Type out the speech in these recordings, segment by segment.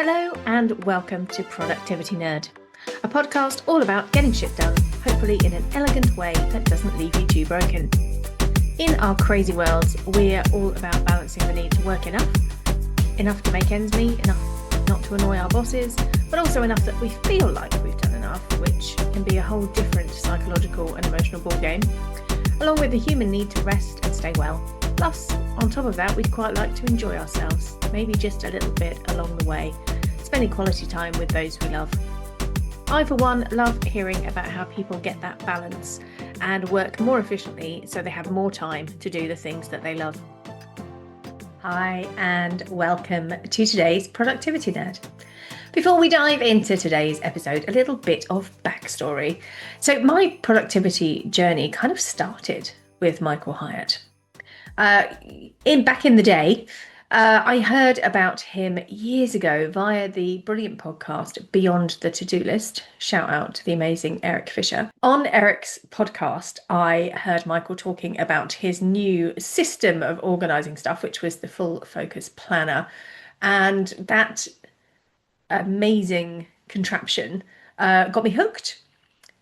Hello and welcome to Productivity Nerd, a podcast all about getting shit done, hopefully in an elegant way that doesn't leave you too broken. In our crazy worlds, we're all about balancing the need to work enough to make ends meet, enough not to annoy our bosses, but also enough that we feel like we've done enough, which can be a whole different psychological and emotional ballgame, along with the human need to rest and stay well. Plus, on top of that, we'd quite like to enjoy ourselves, maybe just a little bit along the way, spending quality time with those we love. I, for one, love hearing about how people get that balance and work more efficiently so they have more time to do the things that they love. Hi, and welcome to today's Productivity Nerd. Before we dive into today's episode, a little bit of backstory. So my productivity journey kind of started with Michael Hyatt. Back in the day, I heard about him years ago via the brilliant podcast Beyond the To-Do List. Shout out to the amazing Eric Fisher. On Eric's podcast, I heard Michael talking about his new system of organising stuff, which was the Full Focus Planner. And that amazing contraption got me hooked.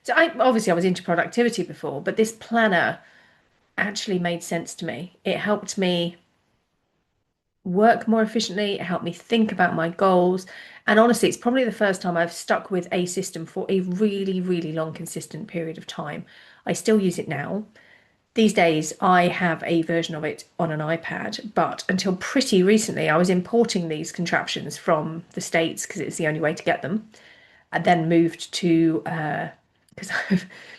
So I was into productivity before, but this planner actually made sense to me. It helped me work more efficiently. It helped me think about my goals. And honestly, it's probably the first time I've stuck with a system for a really, really long, consistent period of time. I still use it now. These days, I have a version of it on an iPad, but until pretty recently, I was importing these contraptions from the States because it's the only way to get them. I then moved to,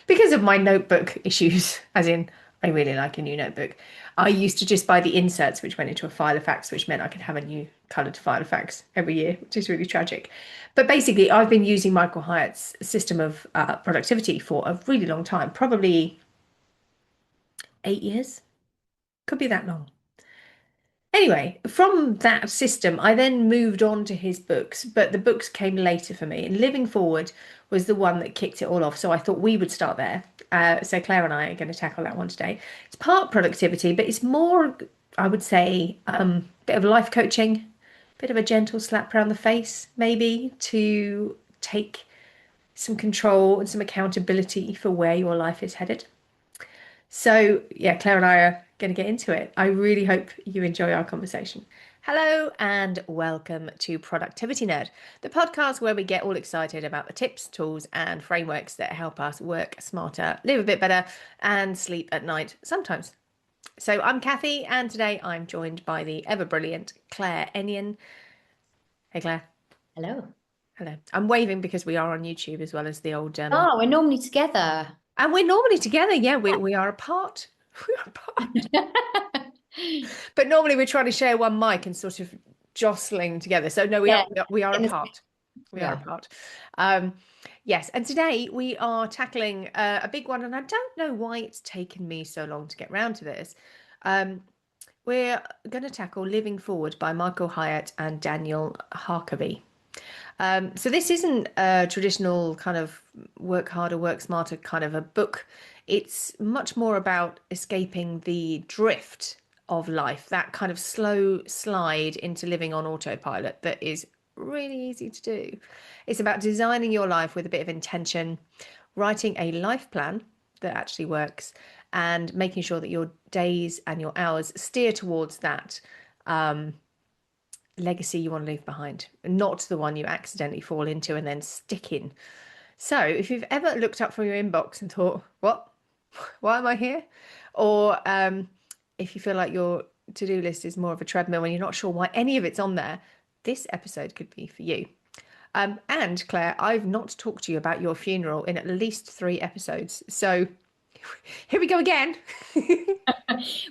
because of my notebook issues, as in, I really like a new notebook. I used to just buy the inserts, which went into a file of facts, which meant I could have a new coloured file of facts every year, which is really tragic. But basically, I've been using Michael Hyatt's system of productivity for a really long time, probably 8 years. Could be that long. Anyway, from that system, I then moved on to his books, but the books came later for me. And Living Forward was the one that kicked it all off. So I thought we would start there. So Claire and I are going to tackle that one today. It's part productivity, but it's more, I would say, a bit of life coaching, bit of a gentle slap around the face, maybe, to take some control and some accountability for where your life is headed. So yeah, Claire and I are going to get into it. I really hope you enjoy our conversation. Hello and welcome to Productivity Nerd, the podcast where we get all excited about the tips, tools and frameworks that help us work smarter, live a bit better and sleep at night sometimes. So I'm Kathy and today I'm joined by the ever brilliant Claire Ennion. Hey Claire. Hello. Hello. I'm waving because we are on YouTube as well as the old Oh, we're normally together. And we're normally together, yeah, we are apart. We are apart. But normally we're trying to share one mic and sort of jostling together. So no, we are apart. We are apart. Yes, and today we are tackling a big one, and I don't know why it's taken me so long to get round to this. We're going to tackle Living Forward by Michael Hyatt and Daniel Harkavy. So this isn't a traditional kind of work harder, work smarter kind of a book. It's much more about escaping the drift of life, that kind of slow slide into living on autopilot that is really easy to do. It's about designing your life with a bit of intention, writing a life plan that actually works, and making sure that your days and your hours steer towards that legacy you want to leave behind, not the one you accidentally fall into and then stick in. So if you've ever looked up from your inbox and thought, why am I here? Or if you feel like your to-do list is more of a treadmill and you're not sure why any of it's on there, this episode could be for you. And Claire, I've not talked to you about your funeral in at least 3 episodes. So here we go again.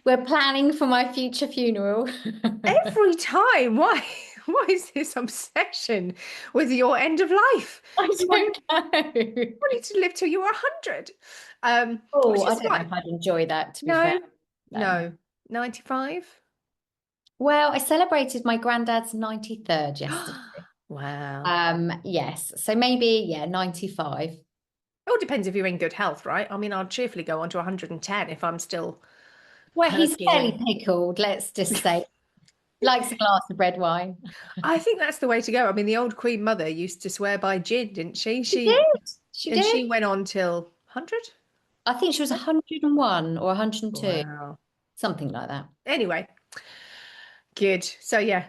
We're planning for my future funeral. Every time. Why is this obsession with your end of life? I don't know. You wanted to live till you were 100. I don't know if I'd enjoy that, to be fair. No. 95? Well, I celebrated my granddad's 93rd yesterday. Wow. Yes. So maybe, 95. It all depends if you're in good health, right? I mean, I'll cheerfully go on to 110 if I'm still... Well, he's fairly pickled, let's just say. Likes a glass of red wine. I think that's the way to go. I mean, the old Queen Mother used to swear by gin, didn't she? She did. She And did. she went on till 100? I think she was 101 or 102, Wow. something like that. Anyway, good. So yeah.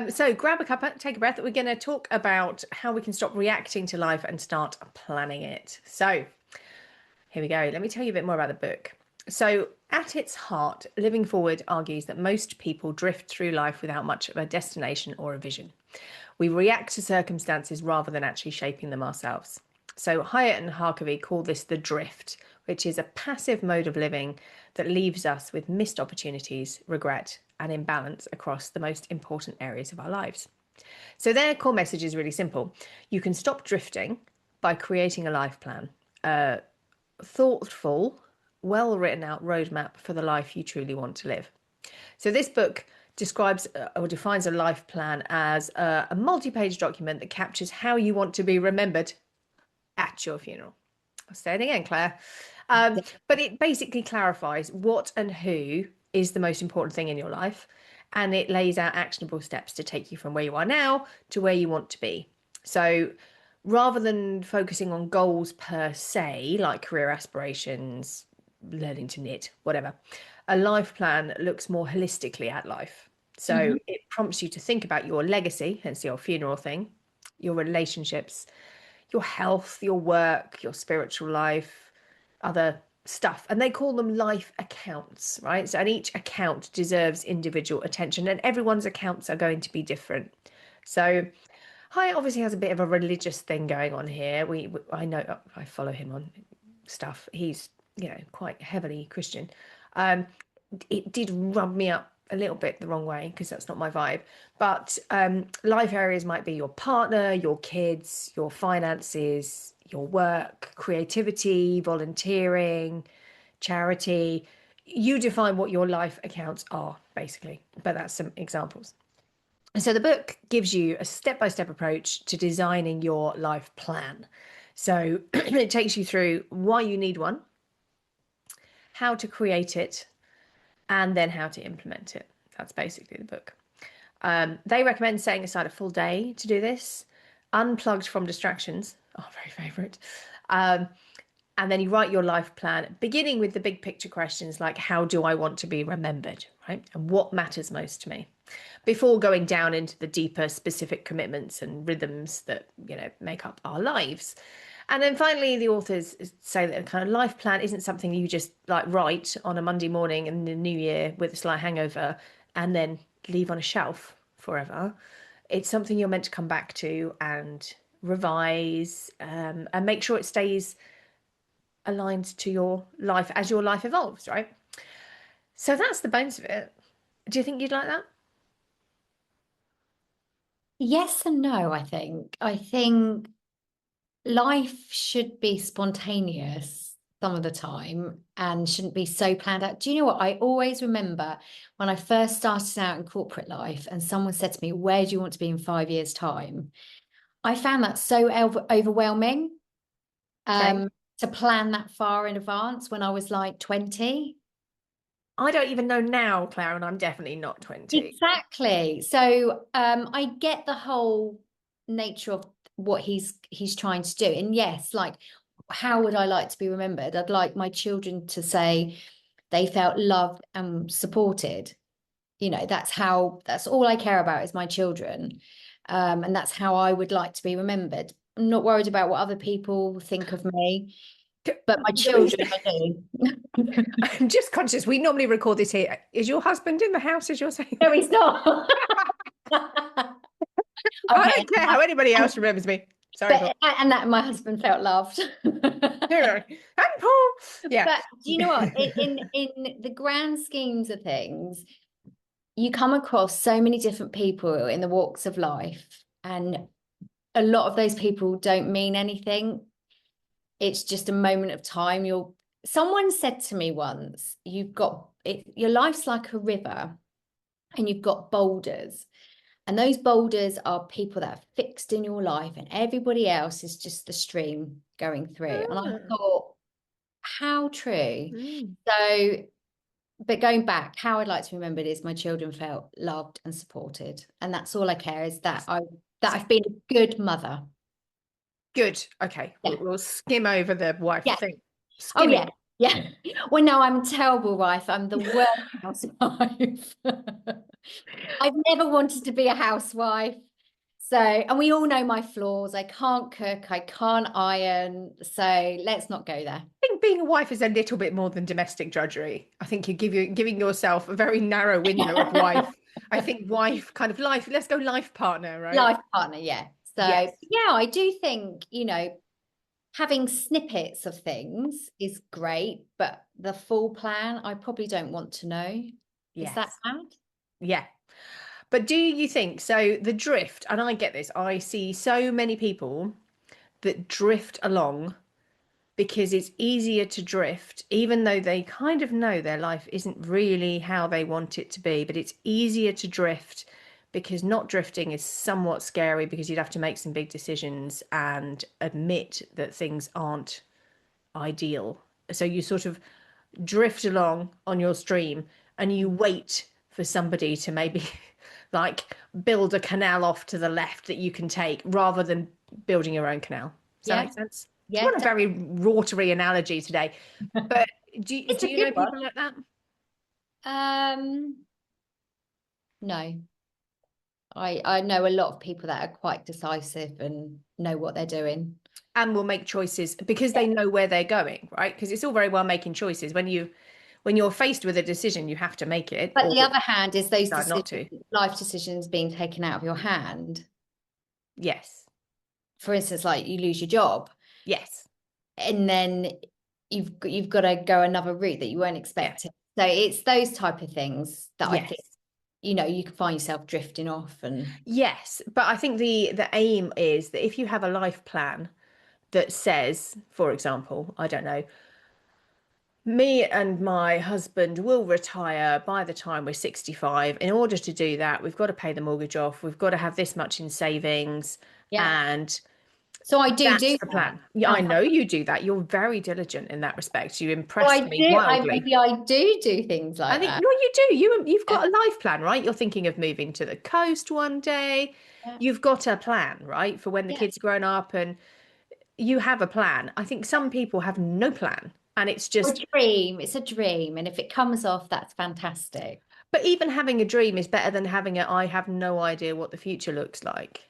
So grab a cuppa, take a breath. We're going to talk about how we can stop reacting to life and start planning it. So here we go. Let me tell you a bit more about the book. So, at its heart, Living Forward argues that most people drift through life without much of a destination or a vision. We react to circumstances rather than actually shaping them ourselves. So, Hyatt and Harkavy call this the drift, which is a passive mode of living that leaves us with missed opportunities, regret, and imbalance across the most important areas of our lives. So, their core message is really simple. You can stop drifting by creating a life plan, thoughtful, well written out roadmap for the life you truly want to live. So, this book describes or defines a life plan as a multi page document that captures how you want to be remembered at your funeral. I'll say it again, Claire. But it basically clarifies what and who is the most important thing in your life. And it lays out actionable steps to take you from where you are now to where you want to be. So, rather than focusing on goals per se, like career aspirations, learning to knit, whatever, a life plan looks more holistically at life. So Mhm. it prompts you to think about your legacy, hence your funeral thing, your relationships, your health, your work, your spiritual life, other stuff. And they call them life accounts, right? So, and each account deserves individual attention, and everyone's accounts are going to be different. So, Hyatt obviously has a bit of a religious thing going on here. I know I follow him on stuff. He's quite heavily Christian. Um, it did rub me up a little bit the wrong way because that's not my vibe. But life areas might be your partner, your kids, your finances, your work, creativity, volunteering, charity. You define what your life accounts are, basically. But that's some examples. So the book gives you a step-by-step approach to designing your life plan. So it takes you through why you need one, how to create it, and then how to implement it. That's basically the book. They recommend setting aside a full day to do this, unplugged from distractions. Oh, very favourite. And then you write your life plan, beginning with the big picture questions like, how do I want to be remembered, right? And what matters most to me? Before going down into the deeper specific commitments and rhythms that, make up our lives. And then finally, the authors say that a kind of life plan isn't something you just like write on a Monday morning in the new year with a slight hangover and then leave on a shelf forever. It's something you're meant to come back to and revise and make sure it stays aligned to your life as your life evolves, right? So that's the bones of it. Do you think you'd like that? Yes and no, I think. I think life should be spontaneous some of the time and shouldn't be so planned out. Do you know what? I always remember when I first started out in corporate life and someone said to me, where do you want to be in 5 years' time? I found that so overwhelming Okay. to plan that far in advance when I was like 20. I don't even know now, Claire, and I'm definitely not 20. Exactly. So I get the whole nature of what he's trying to do. And yes, like how would I like to be remembered? I'd like my children to say they felt loved and supported. That's all I care about is my children. And that's how I would like to be remembered. I'm not worried about what other people think of me, but my children, I do. I'm just conscious. We normally record this here. Is your husband in the house as you're saying? No, he's not. I Okay. don't care how anybody else remembers me. Sorry, Paul. And that my husband felt loved. And Paul. Yeah. But do you know what? In the grand schemes of things, you come across so many different people in the walks of life, and a lot of those people don't mean anything. It's just a moment of time. Someone said to me once, you've got it, your life's like a river, and you've got boulders. And those boulders are people that are fixed in your life, and everybody else is just the stream going through. And I thought, how true. Mm. So but going back, how I'd like to remember it is my children felt loved and supported, and that's all I care, is that I've been a good mother. Good. Okay. Yeah. We'll skim over the wife Yeah. thing. Oh Skim it. yeah. Yeah. Well, no, I'm a terrible wife. I'm the worst housewife. I've never wanted to be a housewife. So, and we all know my flaws. I can't cook, I can't iron. So let's not go there. I think being a wife is a little bit more than domestic drudgery. I think you're giving yourself a very narrow window of wife. I think wife kind of life. Let's go life partner, right? Life partner, yeah. So, Yes. yeah, I do think, having snippets of things is great, but the full plan, I probably don't want to know. Is that Yes. bad? Yeah. But do you think so? The drift, and I get this, I see so many people that drift along because it's easier to drift, even though they kind of know their life isn't really how they want it to be. But it's easier to drift because not drifting is somewhat scary because you'd have to make some big decisions and admit that things aren't ideal. So you sort of drift along on your stream and you wait for somebody to maybe like build a canal off to the left that you can take rather than building your own canal. Does that Yeah, make sense? It's yeah. not a very rotary analogy today, but It's do a you good know one. people like that? No. I know a lot of people that are quite decisive and know what they're doing. And will make choices because Yeah. they know where they're going, right? Because it's all very well making choices. When you're faced with a decision, you have to make it But or the other hand is those decide not to. life decisions being taken out of your hand. Yes. For instance, like you lose your job Yes. and then you've got to go another route that you weren't Yeah. expecting. So it's those type of things that I think, Yes. you can find yourself drifting off and Yes, but I think the aim is that if you have a life plan that says, for example, I don't know, me and my husband will retire by the time we're 65. In order to do that, we've got to pay the mortgage off, we've got to have this much in savings, yeah. and So I do that's the that. plan. Yeah, I And know you do that. You're very diligent in that respect. You so I impress me do, wildly. I do things I like think that. no, you do. You've Yeah. got a life plan, right? You're thinking of moving to the coast one day. Yeah. You've got a plan, right, for when the Yeah. kids are grown up, and you have a plan. I think some people have no plan, and it's just. It's a dream. And if it comes off, that's fantastic. But even having a dream is better than having a I have no idea what the future looks like.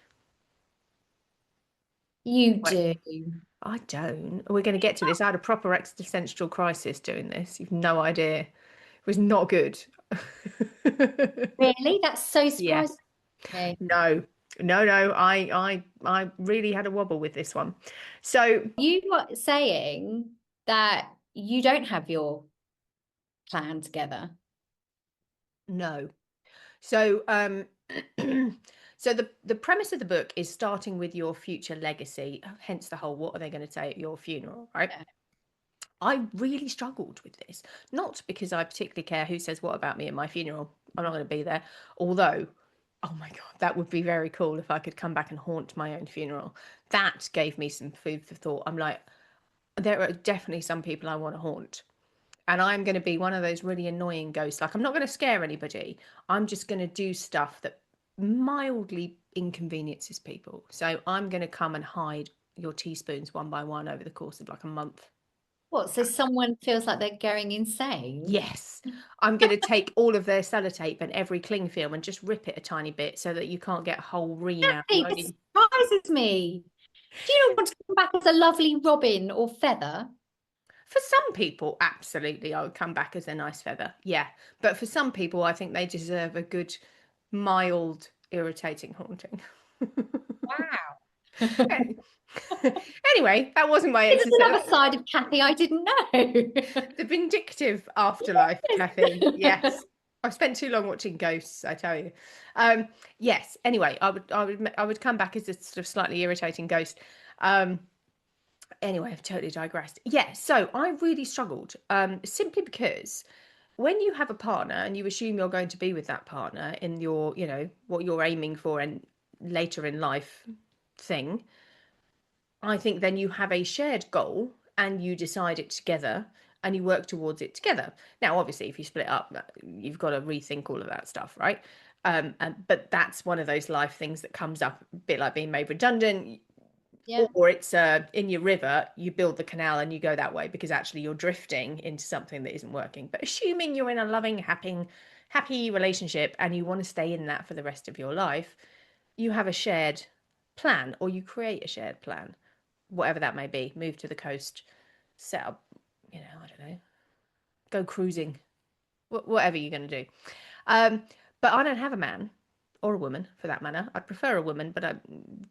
You Wait, do. I don't. We're going to get to this. I had a proper existential crisis doing this. You've no idea. It was not good. Really? That's so surprising Yes. to me. No. No, no. I really had a wobble with this one. So You were saying that you don't have your plan together. no. So so the premise of the book is starting with your future legacy, hence the whole what are they going to say at your funeral, right? Yeah. I really struggled with this, not because I particularly care who says what about me at my funeral. I'm not going to be there. Although, oh my God, that would be very cool if I could come back and haunt my own funeral. That gave me some food for thought. I'm like, there are definitely some people I want to haunt. And I'm going to be one of those really annoying ghosts. Like, I'm not going to scare anybody. I'm just going to do stuff that mildly inconveniences people. So I'm going to come and hide your teaspoons one by one over the course of like a month. What? So someone feels like they're going insane? Yes, I'm going to take all of their sellotape and every cling film and just rip it a tiny bit so that you can't get a whole ream out. Hey, this surprises me. Do you not want to come back as a lovely robin or feather? For some people, absolutely, I would come back as a nice feather. Yeah, but for some people, I think they deserve a good, mild, irritating haunting. Wow. Anyway, that wasn't my This is exercise. another side of Kathy I didn't know. The vindictive afterlife, Yes. Kathy. Yes. I've spent too long watching ghosts, I tell you. Yes. Anyway, I would come back as a sort of slightly irritating ghost. Anyway, I've totally digressed. Yeah, so I really struggled. Simply because when you have a partner and you assume you're going to be with that partner in your, what you're aiming for and later in life thing, I think then you have a shared goal and you decide it together and you work towards it together. Now, obviously, if you split up, you've got to rethink all of that stuff, right? But that's one of those life things that comes up, a bit like being made redundant. Yeah. Or it's in your river, you build the canal and you go that way because actually you're drifting into something that isn't working. But assuming you're in a loving, happy relationship and you want to stay in that for the rest of your life, you have a shared plan, or you create a shared plan, whatever that may be. Move to the coast, set up, I don't know, go cruising, whatever you're going to do. But I don't have a man, or a woman for that matter. I'd prefer a woman, but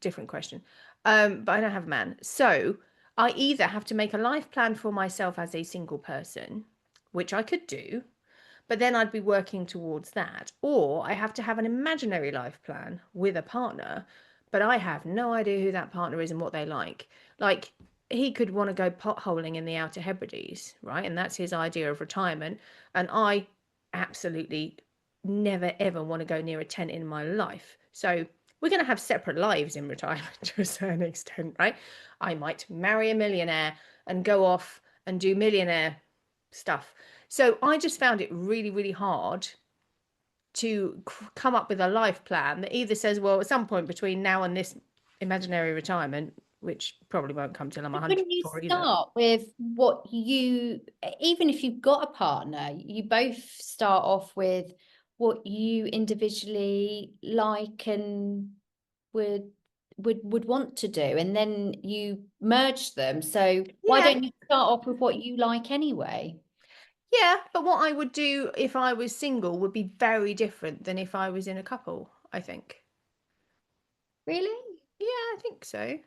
different question. But I don't have a man. So I either have to make a life plan for myself as a single person, which I could do, but then I'd be working towards that, or I have to have an imaginary life plan with a partner, but I have no idea who that partner is and what they like. Like, he could want to go potholing in the Outer Hebrides, right? And that's his idea of retirement. And I absolutely never ever want to go near a tent in my life. So we're going to have separate lives in retirement to a certain extent, right? I might marry a millionaire and go off and do millionaire stuff. So I just found it really, really hard to come up with a life plan that either says, well, at some point between now and this imaginary retirement, which probably won't come till I'm Wouldn't you 104 either. start with what you, even if you've got a partner, you both start off with what you individually like and would want to do, and then you merge them. So why Yeah, don't you start off with what you like anyway? yeah. But what I would do if I was single would be very different than if I was in a couple, I think. Really? Yeah, I think so.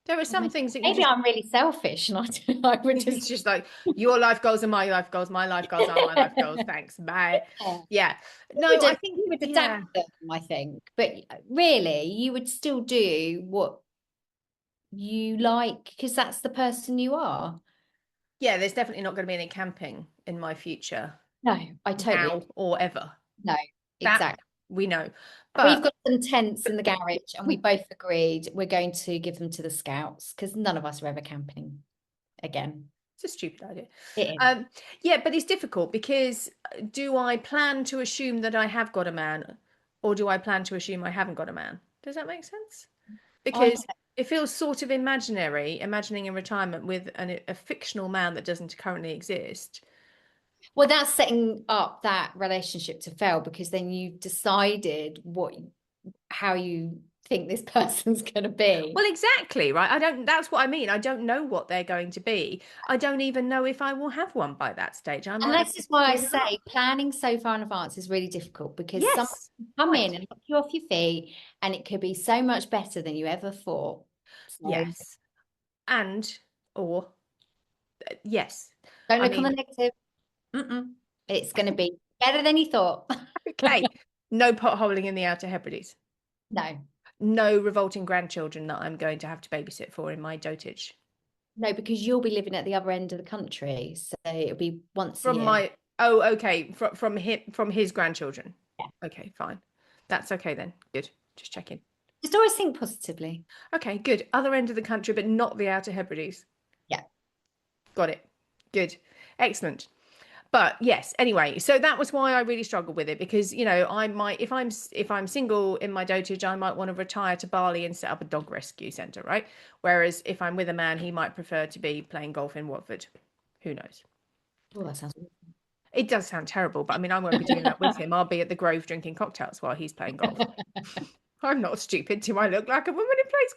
There are I some mean, things that you maybe just, I'm really selfish and I would just it's just like your life goals are my life goals, my life goals are my life goals. Thanks. Bye. yeah. Yeah. No, I think, You would yeah. adapt them, I think, but really you would still do what you like because that's the person you are. Yeah, there's definitely not going to be any camping in my future No, I totally now or ever. no, That exactly. we know. We've But got some tents in the garage and we both agreed we're going to give them to the scouts because none of us are ever camping again. it's a stupid idea. It is. Yeah, but it's difficult because do I plan to assume that I have got a man, or do I plan to assume I haven't got a man? Does that make sense? I Because it feels sort of imaginary, imagining in retirement with a fictional man that doesn't currently exist. well, that's setting up that relationship to fail because then you've decided how you think this person's going to be. Well, exactly, right? That's what I mean. I don't know what they're going to be. I don't even know if I will have one by that stage. I And might have this is just why I given up. say planning so far in advance is really difficult because someone Yes, can come right. in and knock you off your feet and it could be so much better than you ever thought. So Yes. And, or, yes. don't I look on the mean, negative. Mm-mm. It's going to be better than you thought. okay, no potholing in the Outer Hebrides. No, No revolting grandchildren that I'm going to have to babysit for in my dotage. no, because you'll be living at the other end of the country. So it'll be once a From year. my, oh, okay, from his grandchildren. Yeah. Okay, fine. That's okay then. Good. Just checking. Just always think positively. Okay, good. Other end of the country, but not the Outer Hebrides. Yeah. Got it. Good. Excellent. But yes, anyway, so that was why I really struggled with it because, I might, if I'm single in my dotage, I might want to retire to Bali and set up a dog rescue centre, right? Whereas if I'm with a man, he might prefer to be playing golf in Watford. Who knows? Oh, that sounds It does sound terrible, but I mean, I won't be doing that with him. I'll be at the Grove drinking cocktails while he's playing golf. I'm not stupid. Do I look like a woman who plays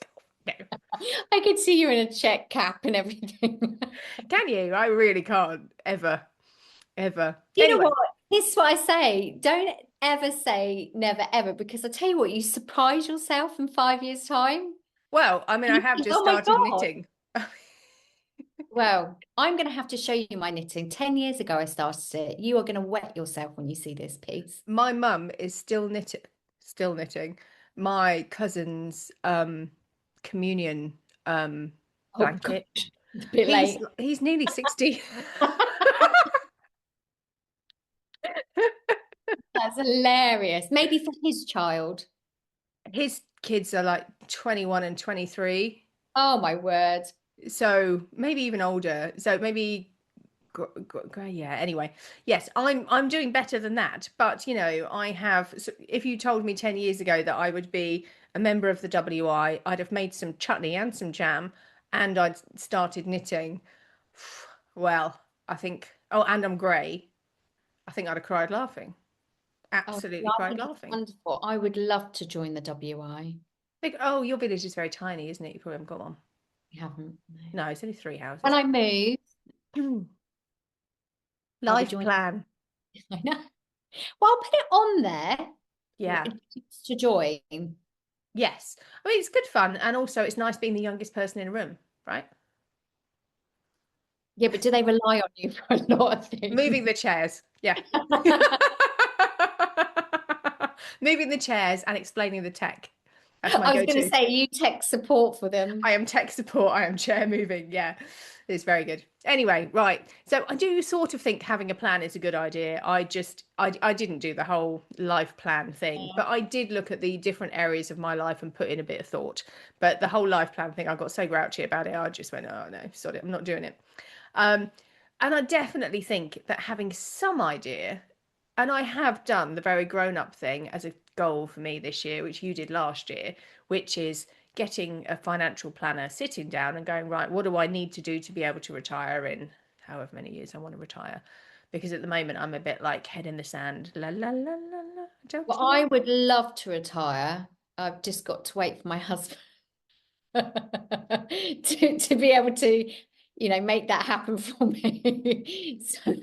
golf? No. I could see you in a check cap and everything. Can you? I really can't ever, ever. You know Anyway, what? This is what I say. Don't ever say never ever because I tell you what, you surprise yourself in 5 years' time. well, I mean, And I you have think, just oh my started God. knitting. Well, I'm going to have to show you my knitting. 10 years ago, I started it. You are going to wet yourself when you see this piece. My mum is still knitting my cousin's communion Oh, blanket. gosh, it's a bit late. He's nearly 60. That's hilarious. Maybe for his child. His kids are like 21 and 23. Oh, my word. So maybe even older. So maybe Yeah, anyway, yes, I'm doing better than that, but I have, so if you told me 10 years ago that I would be a member of the I'd have made some chutney and some jam, and I'd started knitting. Well, I think, oh, and I'm grey, I think I'd have cried laughing, Oh, absolutely yeah, I cried think it's laughing. wonderful. I would love to join the WI. Oh, your village is very tiny, isn't it? You probably haven't got one. We haven't. No. No, it's only three When houses. I move, I'll be Life joining. plan. I know. Well, I'll put it on there Yeah. to join. Yes. I mean, it's good fun. And also, it's nice being the youngest person in a room, right? Yeah, but do they rely on you for a lot of Moving things? the chairs. Yeah. Moving the chairs and explaining the tech. That's my I was going to go-to. say you tech support for them. I am tech support. I am chair moving. Yeah, it's very good. Anyway, right. So I do sort of think having a plan is a good idea. I didn't do the whole life plan thing, but I did look at the different areas of my life and put in a bit of thought. But the whole life plan thing, I got so grouchy about it. I just went, oh no, sorry, I'm not doing it. Um, and I definitely think that having some idea, and I have done the very grown up thing as a goal for me this year, which you did last year, which is getting a financial planner, sitting down and going, right, what do I need to do to be able to retire in however many years I want to retire? Because at the moment I'm a bit like head in the sand. La la la la la. Don't Well, you I know? would love to retire. I've just got to wait for my husband to be able to, make that happen for me. So,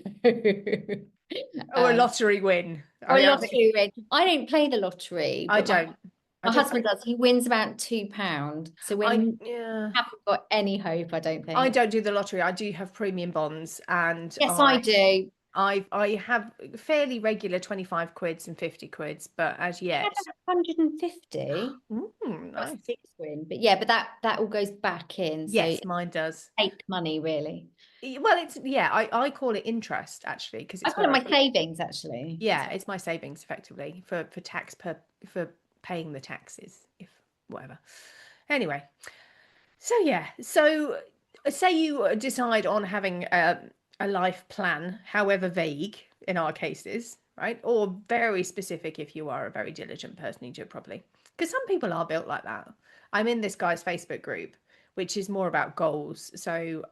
Or a lottery win. or I a mean, I think lottery win. I don't play the lottery, I but my don't. I my don't. husband does. He wins about £2, so I we yeah. haven't got any hope, I don't I think. don't do the lottery. I do have premium bonds, and Yes, I do. I have fairly regular 25 quids and 50 quids, but as I had yet, 150. Got nice. 6 win, but yeah, but that all goes back in, so Yes, mine does. fake money really. Well, it's yeah, I call it interest actually because I it's call it where my savings actually. yeah, it's my savings effectively for tax for paying the taxes if whatever. Anyway, so yeah, so say you decide on having a life plan, however vague in our cases, right? Or very specific if you are a very diligent person, you do it properly. Because some people are built like that. I'm in this guy's Facebook group, which is more about goals. So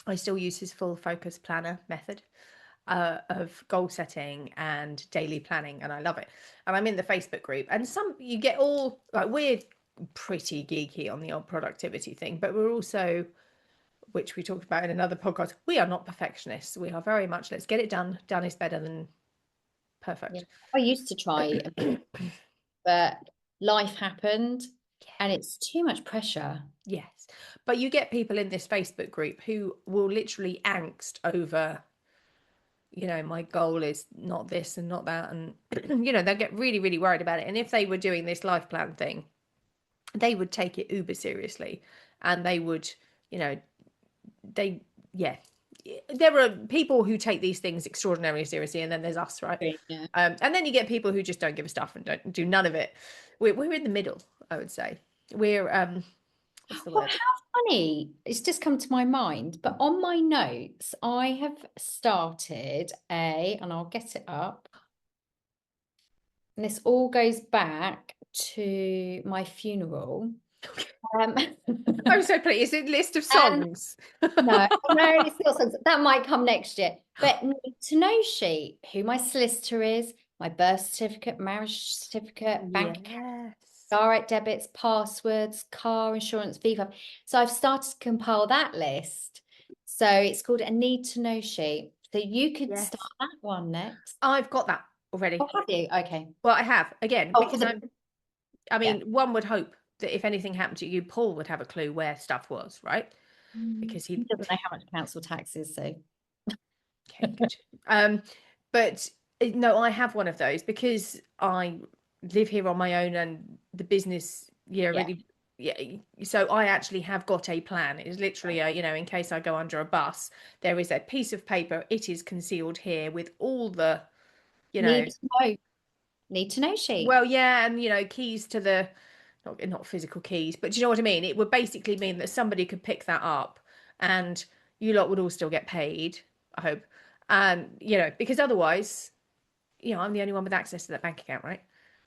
I still use his full focus planner method of goal setting and daily planning, and I love it. And I'm in the Facebook group, and some you get all like we're pretty geeky on the old productivity thing, but we're also, which we talked about in another podcast, we are not perfectionists. We are very much let's get it done. Done is better than Yeah. perfect. I used to try, but life happened and it's too much pressure. Yes, but you get people in this Facebook group who will literally angst over my goal is not this and not that, and they'll get really really worried about it. And if they were doing this life plan thing, they would take it uber seriously, and they would you know they yeah, there are people who take these things extraordinarily seriously, and then there's us, right? Yeah. And then you get people who just don't give a stuff and don't do none of it. We're in the middle, I would say. We're what's the Well, word? how funny. It's just come to my mind, but on my notes, I have started and I'll get it up. And this all goes back to my funeral. Um, I'm so pleased. Is it a list of and songs? no, no, it's not songs. That might come next year. But need to know sheet, who my solicitor is, my birth certificate, marriage certificate, bank account, Yes. direct debits, passwords, car insurance, VFAB. So I've started to compile that list. So it's called a need to know sheet. So you could Yes. start that one next. I've got that already. Oh, have you? Okay. Well, I have again Oh, because I yeah. mean, one would hope that if anything happened to you, Paul would have a clue where stuff was, right? Because He doesn't know how much council tax is, so okay, good. But no, I have one of those because I live here on my own and the business, yeah, yeah. really, yeah. So I actually have got a plan. It's literally a, in case I go under a bus, there is a piece of paper. It is concealed here with all the, Need to know. Need to know sheet. well, yeah, and keys to the not physical keys, but do you know what I mean? It would basically mean that somebody could pick that up and you lot would all still get paid, I hope. And, because otherwise, I'm the only one with access to that bank account, right?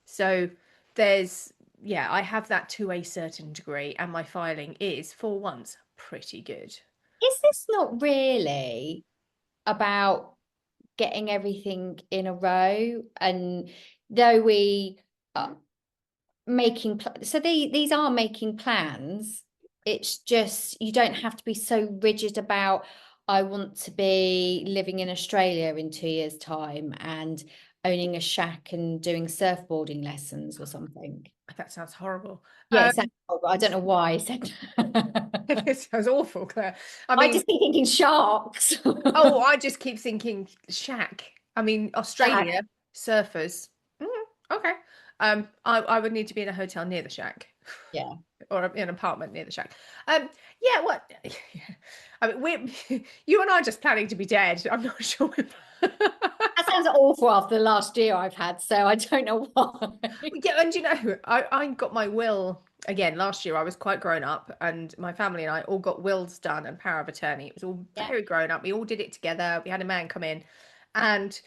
So there's, yeah, I have that to a certain degree, and my filing is, for once, pretty good. Is this not really about getting everything in a row? And though we are so these are making plans, it's just you don't have to be so rigid about, I want to be living in Australia in 2 years' time and owning a shack and doing surfboarding lessons or something. That sounds horrible. Yeah, it sounds horrible. I don't know why I said that. It sounds awful, Claire. I I mean, just keep thinking sharks. oh, I just keep thinking shack. I mean, Shack. Australia, surfers. Okay. I would need to be in a hotel near the shack. Yeah. Or an apartment near the shack. Yeah, what? I mean, you and I are just planning to be dead. I'm not sure. That sounds awful after the last year I've had, so I don't know why. Yeah, and I got my will again last year. I was quite grown up, and my family and I all got wills done and power of attorney. It was all Yeah. very grown up. We all did it together. We had a man come in, and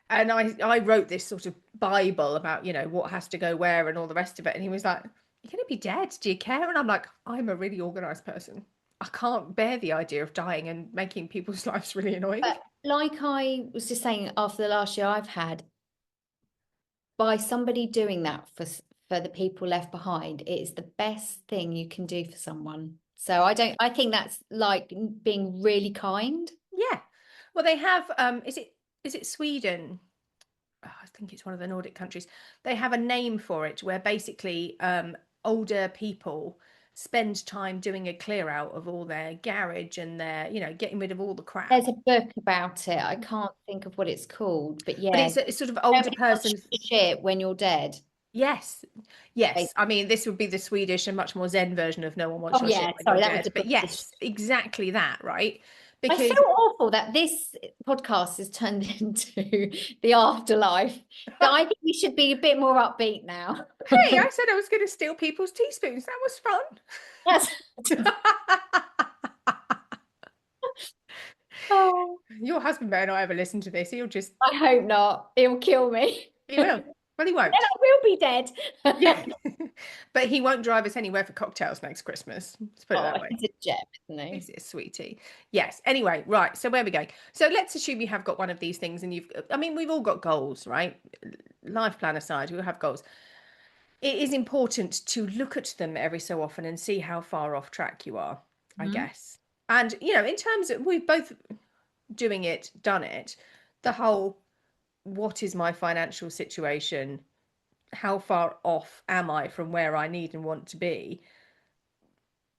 I wrote this sort of Bible about, what has to go where and all the rest of it. And he was like, "You're going to be dead. Do you care?" And I'm like, "I'm a really organized person. I can't bear the idea of dying and making people's lives really annoying." But like I was just saying, after the last year I've had, by somebody doing that for the people left behind, it is the best thing you can do for someone. So I think that's like being really kind. Yeah. Well, they have, is it Sweden? Oh, I think it's one of the Nordic countries. They have a name for it where basically older people spend time doing a clear out of all their garage and their, getting rid of all the crap. There's a book about it. I can't think of what it's called, but But yeah, it's sort of older nobody wants person. your shit when you're dead. Yes. Yes. I mean, this would be the Swedish and much more Zen version of no one wants Oh your shit yeah, when you're sorry, that was dead. the But British. yes, exactly that, right? I Because feel awful that this podcast has turned into the afterlife. That I think we should be a bit more upbeat now. hey, I said I was going to steal people's teaspoons. That was Yes. fun. Oh, Your husband better not ever listen to this. I hope not. He'll kill me. He will. Well, he won't. Then I will be dead. Yeah. But he won't drive us anywhere for cocktails next Christmas. Let's put it that Oh, way. he's a gem, isn't he? He's a sweetie. Yes. Anyway, right. So where are we going? So let's assume you have got one of these things and we've all got goals, right? Life plan aside, we all have goals. It is important to look at them every so often and see how far off track you are, I guess. And, in terms of, we've both done it, the whole, what is my financial situation? How far off am I from where I need and want to be?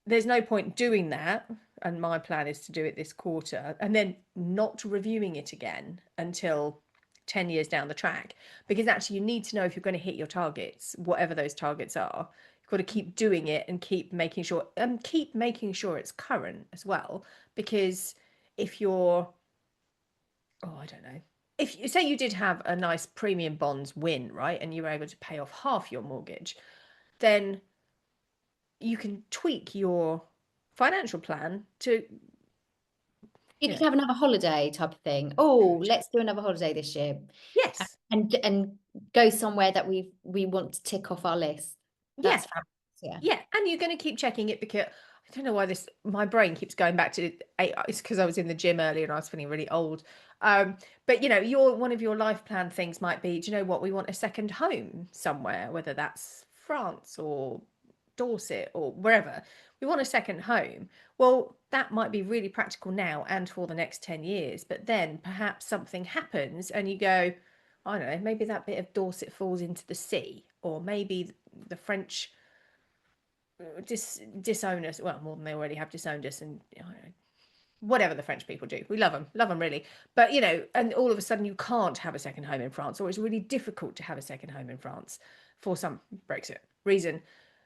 There's no point doing that. And my plan is to do it this quarter and then not reviewing it again until 10 years down the track, because actually you need to know if you're going to hit your targets, whatever those targets are. You've got to keep doing it and keep making sure it's current as well. Because if you're, oh, I don't know, if you say you did have a nice premium bonds win, right, and you were able to pay off half your mortgage, then you can tweak your financial plan to, You could have another holiday type of thing. Oh, let's do another holiday this year. yes, And go somewhere that we want to tick off our list. That's fabulous, yeah, and you're going to keep checking it, because I don't know why my brain keeps going back to it's because I was in the gym earlier and I was feeling really old. But one of your life plan things might be, do you know what, we want a second home somewhere, whether that's France or Dorset or wherever. We want a second home. Well, that might be really practical now and for the next 10 years, but then perhaps something happens and you go, I don't know, maybe that bit of Dorset falls into the sea, or maybe the French disown us. Well, more than they already have disowned us, and I don't know, whatever the French people do, we love them really. But and all of a sudden you can't have a second home in France, or it's really difficult to have a second home in France for some Brexit reason.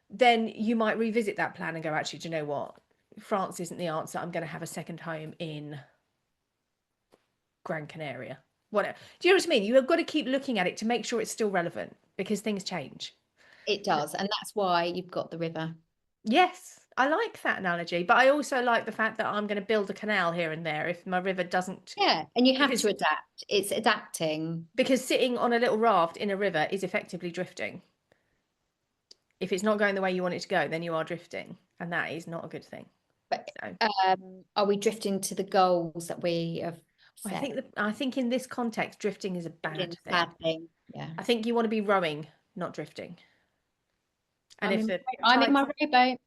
Then you might revisit that plan and go, actually, do you know what? France isn't the answer. I'm going to have a second home in Gran Canaria. Whatever. Do you know what I mean? You've got to keep looking at it to make sure it's still relevant, because things change. It does. And that's why you've got the river. Yes. I like that analogy, but I also like the fact that I'm going to build a canal here and there if my river doesn't. Yeah, and you have Because to adapt. It's adapting. sitting on a little raft in a river is effectively drifting. If it's not going the way you want it to go, then you are drifting, and that is not a good thing. But So are we drifting to the goals that we have set? I think in this context, drifting is a bad thing. Bad thing. Yeah. I think you want to be rowing, not drifting. And I'm if in, the I'm in tides, my rowboat.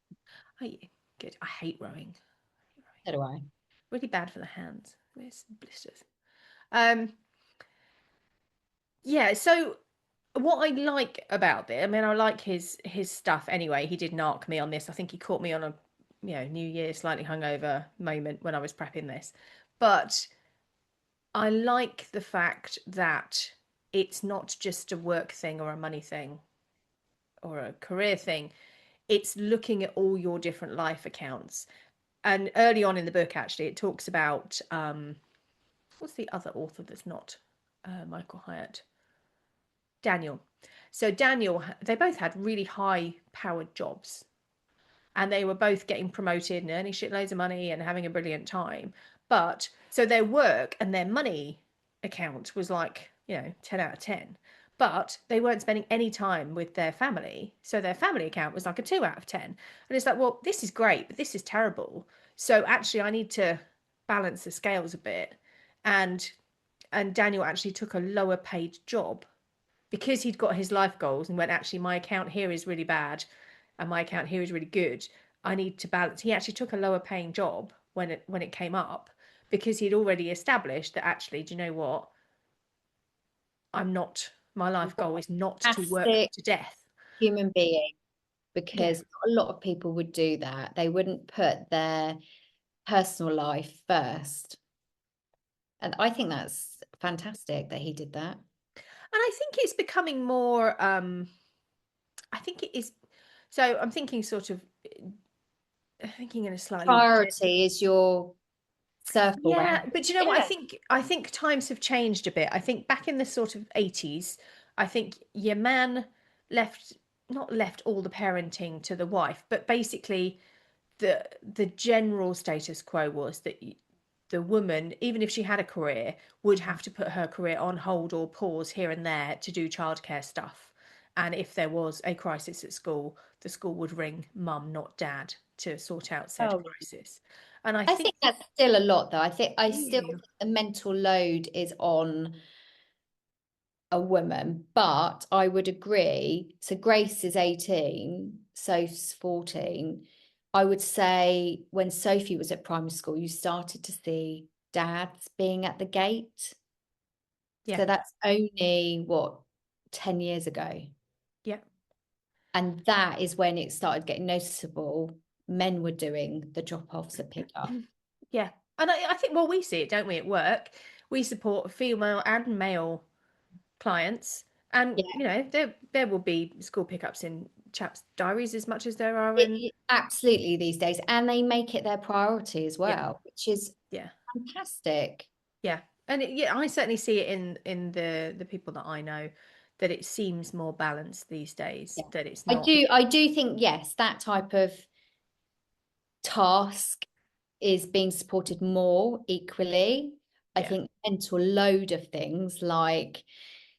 oh, good. I hate rowing. So do I. Really bad for the hands. There's blisters. Um, yeah. So what I like about it, I mean, I like his stuff anyway. He did narc me on this. I think he caught me on a New Year slightly hungover moment when I was prepping this, but I like the fact that it's not just a work thing or a money thing or a career thing. It's looking at all your different life accounts. And early on in the book, actually, it talks about what's the other author that's not Michael Hyatt? Daniel. So Daniel, they both had really high powered jobs, and they were both getting promoted and earning shitloads of money and having a brilliant time. But so their work and their money account was like, 10 out of 10. But they weren't spending any time with their family. So their family account was like a 2 out of 10. And it's like, well, this is great, but this is terrible. So actually, I need to balance the scales a bit. And Daniel actually took a lower paid job because he'd got his life goals and went, actually, my account here is really bad and my account here is really good. I need to balance. He actually took a lower paying job when it came up because he'd already established that, actually, do you know what? My life goal is not to work Fantastic to death. human being, Yeah. because a lot of people would do that. They wouldn't put their personal life first. And I think that's fantastic that he did that. And I think it's becoming more, I think it is. So I'm thinking thinking in a slightly, Priority is your circle yeah, round. but you know what? I think times have changed a bit. I think back in the sort of 80s, I think your man not left all the parenting to the wife, but basically the general status quo was that the woman, even if she had a career, would have to put her career on hold or pause here and there to do childcare stuff. And if there was a crisis at school, the school would ring mum, not dad, to sort out said Oh, crisis. And I I think, think that's still a lot, though. I still yeah, think the mental load is on a woman, but I would agree. So Grace is 18, Soph's 14. I would say when Sophie was at primary school, you started to see dads being at the gate. yeah, So that's only what, 10 years ago. yeah, And that is when it started getting noticeable. Men were doing the drop-offs at pickup. yeah. And I think, well, we see it, don't we, at work? We support female and male clients, and Yeah. there will be school pickups in chaps' diaries as much as there are in. Absolutely these days. And they make it their priority as Yeah, well, which is yeah, fantastic. yeah. And yeah, I certainly see it in the people that I know, that it seems more balanced these days, Yeah. that it's I not. do I do think, yes, that type of task is being supported more equally. I Yeah, think mental load of things like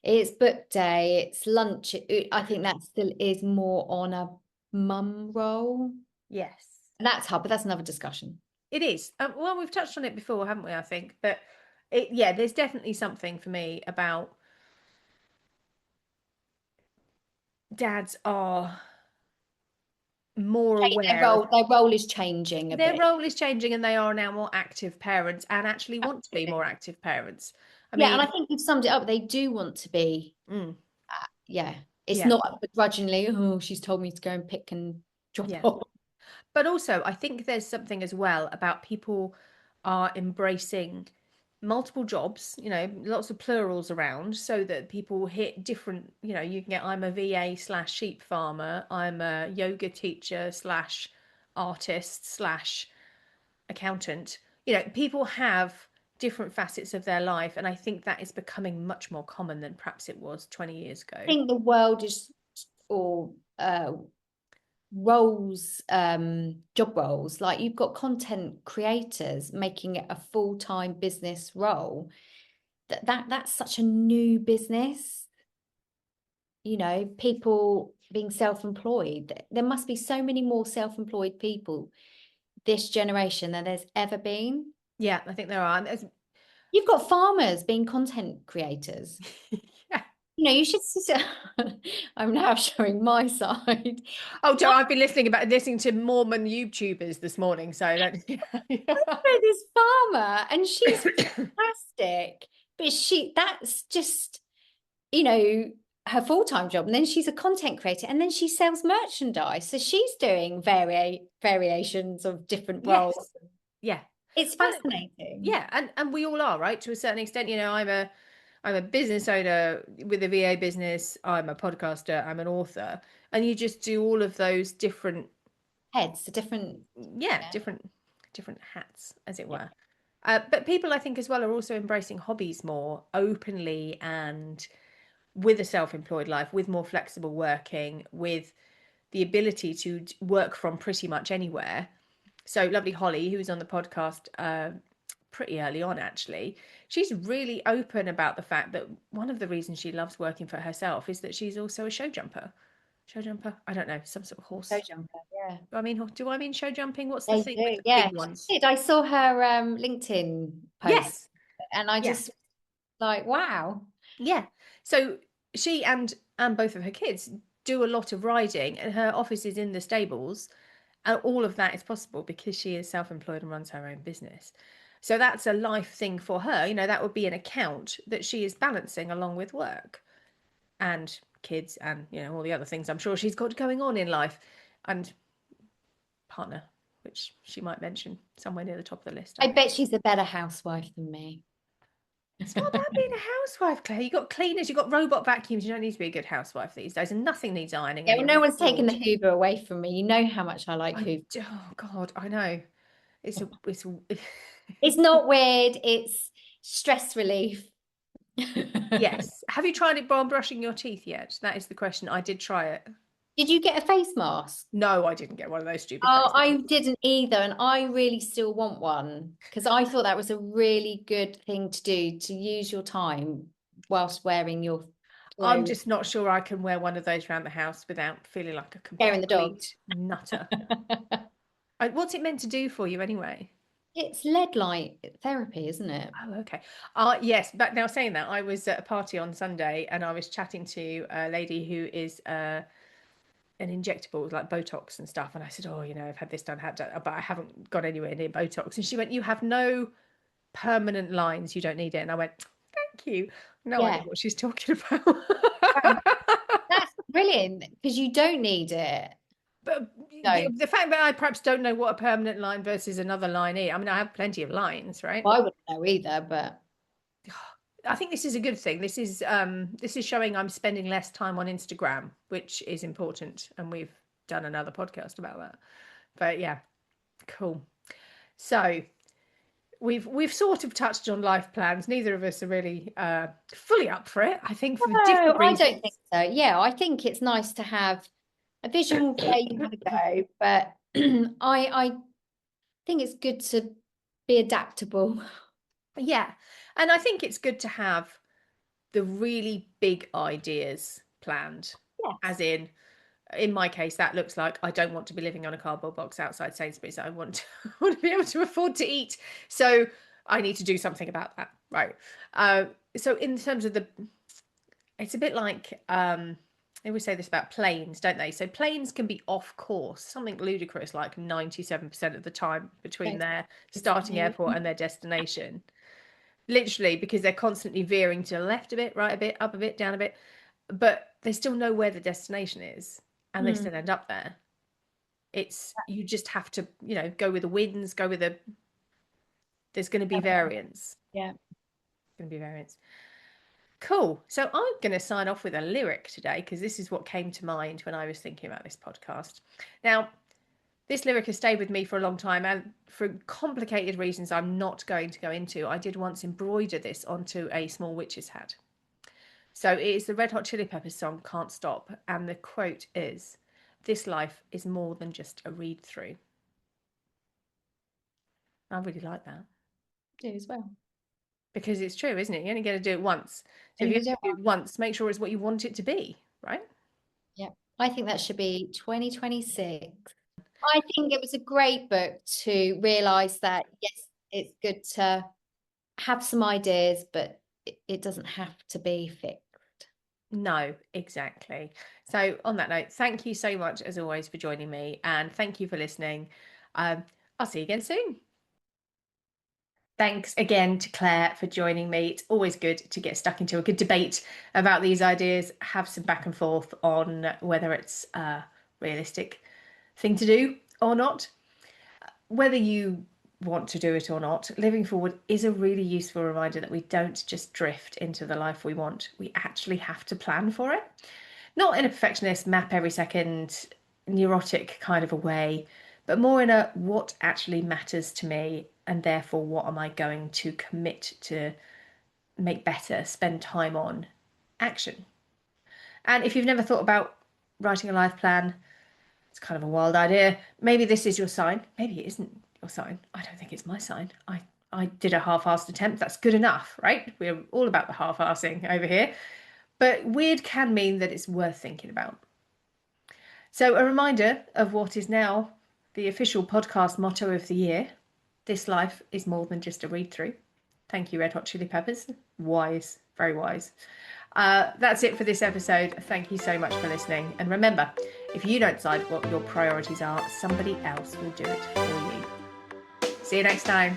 it's book day, it's lunch. I think that still is more on a mum role. yes, And that's hard, but that's another discussion. it is. Well, we've touched on it before, haven't we? I think, but yeah, there's definitely something for me about dads are more aware of. Their role is changing a Their bit. role is changing and they are now more active parents and actually want to be more active parents. I Yeah, and I mean, think you've summed it up. They do want to be, mm, yeah. It's yeah, not begrudgingly, oh, she's told me to go and pick and drop yeah. off. But also, I think there's something as well about people are embracing multiple jobs, lots of plurals around so that people hit different, you can get, I'm a VA slash sheep farmer, I'm a yoga teacher slash artist slash accountant. People have different facets of their life, and I think that is becoming much more common than perhaps it was 20 years I ago. think the world is, or roles, job roles, like you've got content creators making it a full-time business role. That's such a new business. You know, people being self-employed. There must be so many more self-employed people this generation than there's ever been. Yeah, I think there are. You've got farmers being content creators. Yeah. You know, you should. I'm now showing my side. Oh, Joe, I've been listening to Mormon YouTubers this morning, so that This farmer, and she's fantastic, but that's just, you know, her full-time job, and then she's a content creator, and then she sells merchandise, so she's doing variations of different roles. Yes. Yeah. It's fascinating. Yeah, and we all are, right, to a certain extent. You know, I'm a business owner with a VA business, I'm a podcaster, I'm an author, and you just do all of those different Heads, the different. yeah, different hats, as it were. But people, I think, as well, are also embracing hobbies more openly and with a self-employed life, with more flexible working, with the ability to work from pretty much anywhere. So lovely Holly, who was on the podcast pretty early on, actually, she's really open about the fact that one of the reasons she loves working for herself is that she's also a show jumper. Show jumper? I don't know, some sort of horse. Show jumper, yeah. Do I mean show jumping? What's the They thing with do, the yeah. big ones? I saw her LinkedIn post, Yes. and I Yeah. just like, wow. Yeah. So she and both of her kids do a lot of riding, and her office is in the stables. And all of that is possible because she is self-employed and runs her own business. So that's a life thing for her. You know, that would be an account that she is balancing along with work and kids and, you know, all the other things I'm sure she's got going on in life, and partner, which she might mention somewhere near the top of the list. I bet she's a better housewife than me. It's not about being a housewife, Claire. You've got cleaners, you've got robot vacuums. You don't need to be a good housewife these days, and nothing needs ironing Yeah, well, anymore. no one's taken the Hoover away from me. You know how much I like Hoover. Oh God, I know. It's It's not weird. It's stress relief. yes. Have you tried it while brushing your teeth yet? That is the question. I did try it. Did you get a face mask? No, I didn't get one of those stupid Oh, face I masks. didn't either, and I really still want one because I thought that was a really good thing to do, to use your time whilst wearing your I'm clothes. just not sure I can wear one of those around the house without feeling like a Scaring the complete dogs. nutter. What's it meant to do for you anyway? It's lead light therapy, isn't it? Oh, okay. Yes, but now saying that, I was at a party on Sunday and I was chatting to a lady who is an injectable, like Botox and stuff. And I said, oh, you know, I've had this done, but I haven't got anywhere near Botox. And she went, you have no permanent lines, you don't need it. And I went, thank you. No idea what she's talking about. That's brilliant because you don't need it. But No. the fact that I perhaps don't know what a permanent line versus another line is, I mean, I have plenty of lines, right? Well, I wouldn't know either, but I think this is a good thing. This is showing I'm spending less time on Instagram, which is important, and we've done another podcast about that. But yeah, cool. So we've sort of touched on life plans. Neither of us are really fully up for it, I think, for different I reasons. don't think so. Yeah, I think it's nice to have a vision of where you want to go, but I think it's good to be adaptable. Yeah, and I think it's good to have the really big ideas planned. Yes. As in my case, that looks like I don't want to be living on a cardboard box outside Sainsbury's. I want to be able to afford to eat. So I need to do something about that. Right. So in terms of it's a bit like, they always say this about planes, don't they? So planes can be off course, something ludicrous like 97% of the time between their starting airport and their destination. Literally, because they're constantly veering to the left a bit, right a bit, up a bit, down a bit, but they still know where the destination is and they still end up there. You just have to, you know, go with the winds, there's going to be variance. Yeah. Going to be variance. Cool. So I'm going to sign off with a lyric today because this is what came to mind when I was thinking about this podcast. Now, this lyric has stayed with me for a long time, and for complicated reasons I'm not going to go into, I did once embroider this onto a small witch's hat. So it is the Red Hot Chili Peppers song, Can't Stop, and the quote is, this life is more than just a read through. I really like that. I do as well. Because it's true, isn't it? You only get to do it once. So And if you you do do it once, make sure it's what you want it to be, right? Yeah, I think that should be 2026. I think it was a great book to realise that, yes, it's good to have some ideas, but it doesn't have to be fixed. No, exactly. So on that note, thank you so much as always for joining me, and thank you for listening. I'll see you again soon. Thanks again to Claire for joining me. It's always good to get stuck into a good debate about these ideas, have some back and forth on whether it's a realistic thing to do or not. Whether you want to do it or not, living forward is a really useful reminder that we don't just drift into the life we want. We actually have to plan for it. Not in a perfectionist, map every second, neurotic kind of a way, but more in a what actually matters to me, and therefore what am I going to commit to make better, spend time on, action. And if you've never thought about writing a life plan, it's kind of a wild idea. Maybe this is your sign. Maybe it isn't your sign. I don't think it's my sign. I did a half-assed attempt. That's good enough, right? We're all about the half-assing over here. But weird can mean that it's worth thinking about. So a reminder of what is now the official podcast motto of the year. This life is more than just a read-through. Thank you, Red Hot Chili Peppers. Wise, very wise. That's it for this episode. Thank you so much for listening. And remember, if you don't decide what your priorities are, somebody else will do it for you. See you next time.